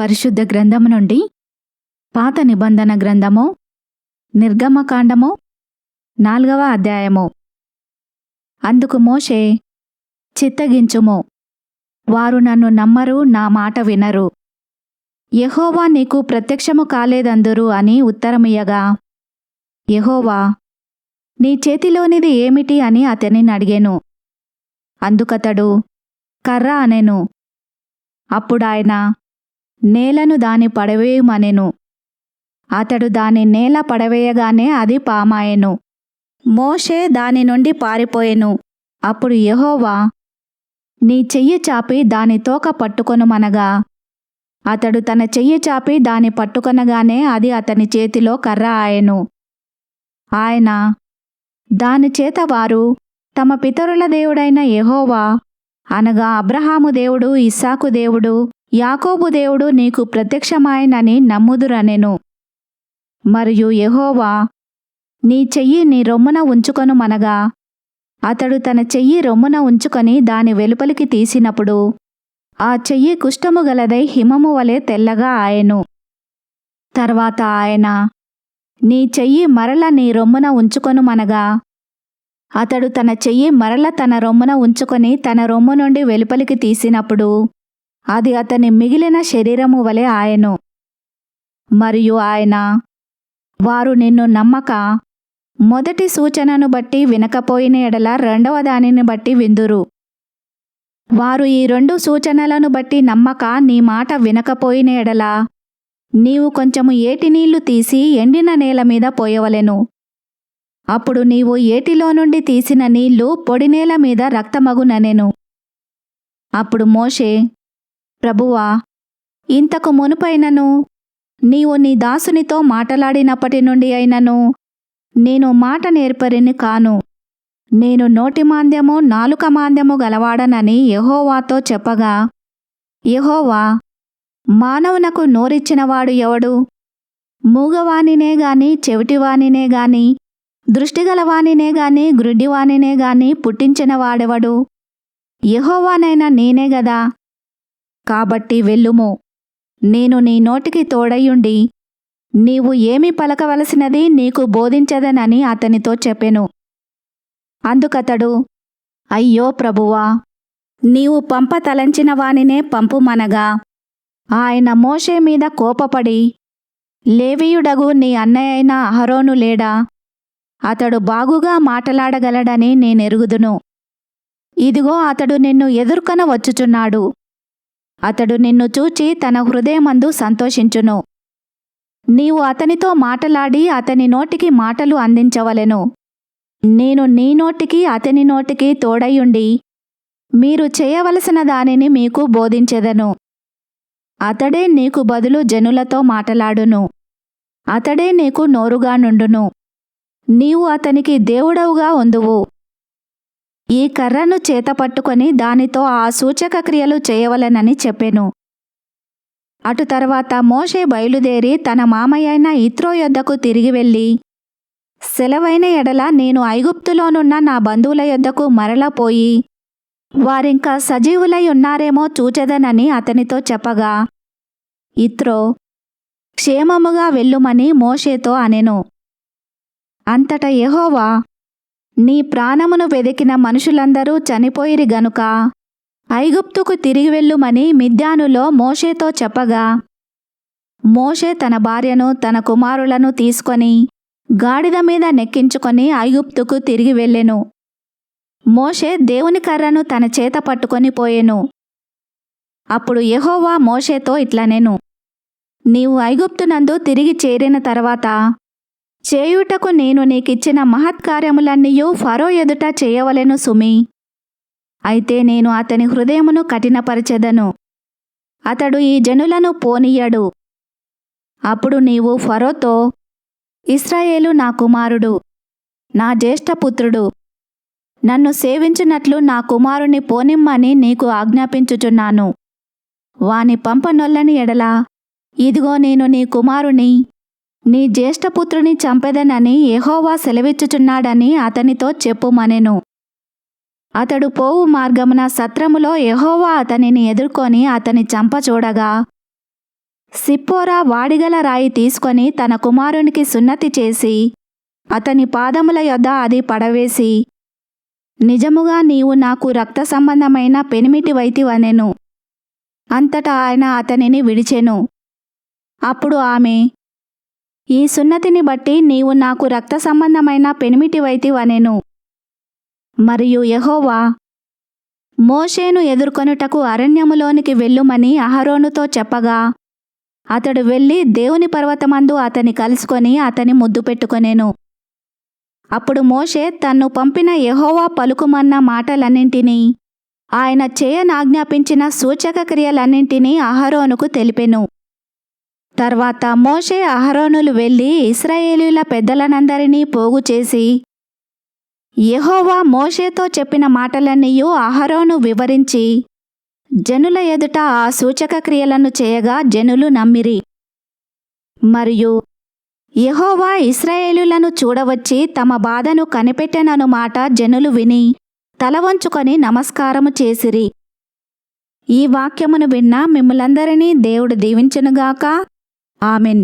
పరిశుద్ధ గ్రంథము నుండి పాత నిబంధన గ్రంథము నిర్గమకాండము 4వ అధ్యాయము. అందుకు మోషే, చిత్తగించుము, వారు నన్ను నమ్మరు, నా మాట వినరు. యెహోవా నీకు ప్రత్యక్షము కాలేదందురు అని ఉత్తరమియ్యగా, యెహోవా, నీ చేతిలోనిది ఏమిటి అని అతనిని అడిగెను. అందుకతడు, కర్ర అనెను. అప్పుడాయన, నేలను దాని పడవేయుమనెను. అతడు దాని నేల పడవేయగానే అది పామాయెను. మోషే దాని నుండి పారిపోయెను. అప్పుడు యెహోవా, నీ చెయ్యి చాపి దాని తోక పట్టుకొనుమనగా, అతడు తన చెయ్యి చాపి దాని పట్టుకొనగానే అది అతని చేతిలో కర్ర ఆయెను. ఆయన, దాని చేత వారు తమ పితరుల దేవుడైన యెహోవా అనగా అబ్రహాము దేవుడు, ఇస్సాకు దేవుడు, యాకోబు దేవుడు నీకు ప్రత్యక్షమాయెనని నమ్ముదురనెను. మరియు యెహోవా, నీ చెయ్యి నీ రొమ్మున ఉంచుకొనుమనగా, అతడు తన చెయ్యి రొమ్మున ఉంచుకొని దాని వెలుపలికి తీసినప్పుడు ఆ చెయ్యి కుష్ఠము గలదై హిమము వలె తెల్లగా ఆయెను. తర్వాత ఆయన, నీ చెయ్యి మరల నీ రొమ్మున ఉంచుకొనుమనగా, అతడు తన చెయ్యి మరల తన రొమ్మున ఉంచుకొని తన రొమ్ము నుండి వెలుపలికి తీసినప్పుడు అది అతని మిగిలిన శరీరము వలె ఆయెను. మరియు ఆయన, వారు నిన్ను నమ్మక మొదటి సూచనను బట్టి వినకపోయిన ఎడల రెండవ దానిని బట్టి విందురు. వారు ఈ 2 సూచనలను బట్టి నమ్మక నీ మాట వినకపోయిన ఎడల నీవు కొంచెము ఏటి నీళ్లు తీసి ఎండిన నేల మీద పోయవలెను. అప్పుడు నీవు ఏటిలో నుండి తీసిన నీళ్లు పొడి నేల మీద రక్తమగుననెను. అప్పుడు మోషే, ప్రభువా, ఇంతకు మునుపైనను నీవు నీ దాసునితో మాటలాడినప్పటి నుండి అయినను నేను మాట నేర్పరిని కాను. నేను నోటి మాంద్యము నాలుక మాంద్యము గలవాడనని యెహోవాతో చెప్పగా, యెహోవా, మానవునకు నోరిచ్చినవాడు ఎవడు? మూగవానినే గాని, చెవిటివానినే గాని, దృష్టిగలవానినే గాని, గ్రుడ్డివానినే గాని పుట్టించిన వాడెవడు? యెహోవానైనా నేనే గదా. కాబట్టి వెళ్ళుము, నేను నీ నోటికి తోడయుండి నీవు ఏమి పలకవలసినది నీకు బోధించదనని అతనితో చెప్పెను. అందుకతడు, అయ్యో ప్రభువా, నీవు పంప తలంచిన వానినే పంపుమనగా, ఆయన మోషే మీద కోపపడి, లేవీయుడగు నీ అన్నయ్యైన అహరోను లేడా? అతడు బాగుగా మాటలాడగలడని నేనెరుగుదును. ఇదిగో అతడు నిన్ను ఎదుర్కొన వచ్చుచున్నాడు. అతడు నిన్ను చూచి తన హృదయమందు సంతోషించును. నీవు అతనితో మాటలాడి అతని నోటికి మాటలు అందించవలెను. నేను నీ నోటికి అతని నోటికి తోడయుండి మీరు చేయవలసిన దానిని మీకు బోధించెదను. అతడే నీకు బదులు జనులతో మాటలాడును. అతడే నీకు నోరుగా నుండును. నీవు అతనికి దేవుడవుగా ఉందువు. ఈ కర్రను చేతపట్టుకొని దానితో ఆ సూచక క్రియలు చేయవలెనని చెప్పెను. అటు తర్వాత మోషే బయలుదేరి తన మామయ్యైన యిత్రో యొద్దకు తిరిగి వెళ్ళి, సెలవైన ఎడల నేను ఐగుప్తులోనున్న నా బంధువుల యొద్దకు మరల పోయి వారింకా సజీవులై ఉన్నారేమో చూచెదనని అతనితో చెప్పగా, యిత్రో, క్షేమముగా వెళ్ళుమని మోషేతో అనెను. అంతటా యెహోవా, నీ ప్రాణమును వెదికిన మనుషులందరూ చనిపోయిరి గనుక ఐగుప్తుకు తిరిగి వెళ్ళుమని మిద్యానులో మోషేతో చెప్పగా, మోషే తన భార్యను తన కుమారులను తీసుకొని గాడిద మీద నెక్కించుకొని ఐగుప్తుకు తిరిగి వెళ్ళెను. మోషే దేవుని కర్రను తన చేత పట్టుకొని పోయెను. అప్పుడు యెహోవా మోషేతో ఇట్లనెను, నీవు ఐగుప్తునందు తిరిగి చేరిన తర్వాత చేయుటకు నేను నీకిచ్చిన మహత్కార్యములన్నీయూ ఫరో ఎదుట చేయవలెను సుమి. అయితే నేను అతని హృదయమును కఠినపరచెదను, అతడు ఈ జనులను పోనీయడు. అప్పుడు నీవు ఫరోతో, ఇశ్రాయేలు నా కుమారుడు, నా జ్యేష్ఠపుత్రుడు, నన్ను సేవించునట్లు నా కుమారుని పోనిమ్మని నీకు ఆజ్ఞాపించుచున్నాను. వాని పంపనొల్లని ఎడల, ఇదిగో నేను నీ కుమారుని, నీ జ్యేష్ఠపుత్రుని చంపెదనని యెహోవా సెలవిచ్చుచున్నాడని అతనితో చెప్పుమనెను. అతడు పోవు మార్గమున సత్రములో యెహోవా అతనిని ఎదుర్కొని అతని చంప చూడగా సిప్పోరా వాడిగల రాయి తీసుకొని తన కుమారునికి సున్నతి చేసి అతని పాదముల యొద్ద అది పడవేసి, నిజముగా నీవు నాకు రక్త సంబంధమైన పెనిమిటివైతివనెను. అంతటా ఆయన అతనిని విడిచెను. అప్పుడు ఆమె, ఈ సున్నతిని బట్టి నీవు నాకు రక్త సంబంధమైన పెనిమిటివైతివనెను. మరియు యెహోవా మోషేను ఎదుర్కొనుటకు అరణ్యములోనికి వెళ్ళుమని అహరోనుతో చెప్పగా, అతడు వెళ్ళి దేవుని పర్వతమందు అతని కలుసుకొని అతని ముద్దు పెట్టుకొనెను. అప్పుడు మోషే తన్ను పంపిన యెహోవా పలుకుమన్న మాటలన్నింటినీ, ఆయన చేయనాజ్ఞాపించిన సూచక క్రియలన్నింటినీ అహరోనుకు తెలిపెను. తర్వాత మోషే అహరోనులు వెళ్ళి ఇశ్రాయేలీయుల పెద్దలనందరినీ పోగు చేసి, యెహోవా మోషేతో చెప్పిన మాటలన్నీయు అహరోను వివరించి, జనుల ఎదుట ఆ సూచక క్రియలను చేయగా జనులు నమ్మిరి. మరియు యెహోవా ఇశ్రాయేలీయులను చూడవచ్చి తమ బాధను కనిపెట్టెనను మాట జనులు విని తల వంచుకొని నమస్కారము చేసిరి. ఈ వాక్యమును విన్న మిమ్ములందరినీ దేవుడు దీవించునుగాక. ఆమెన్.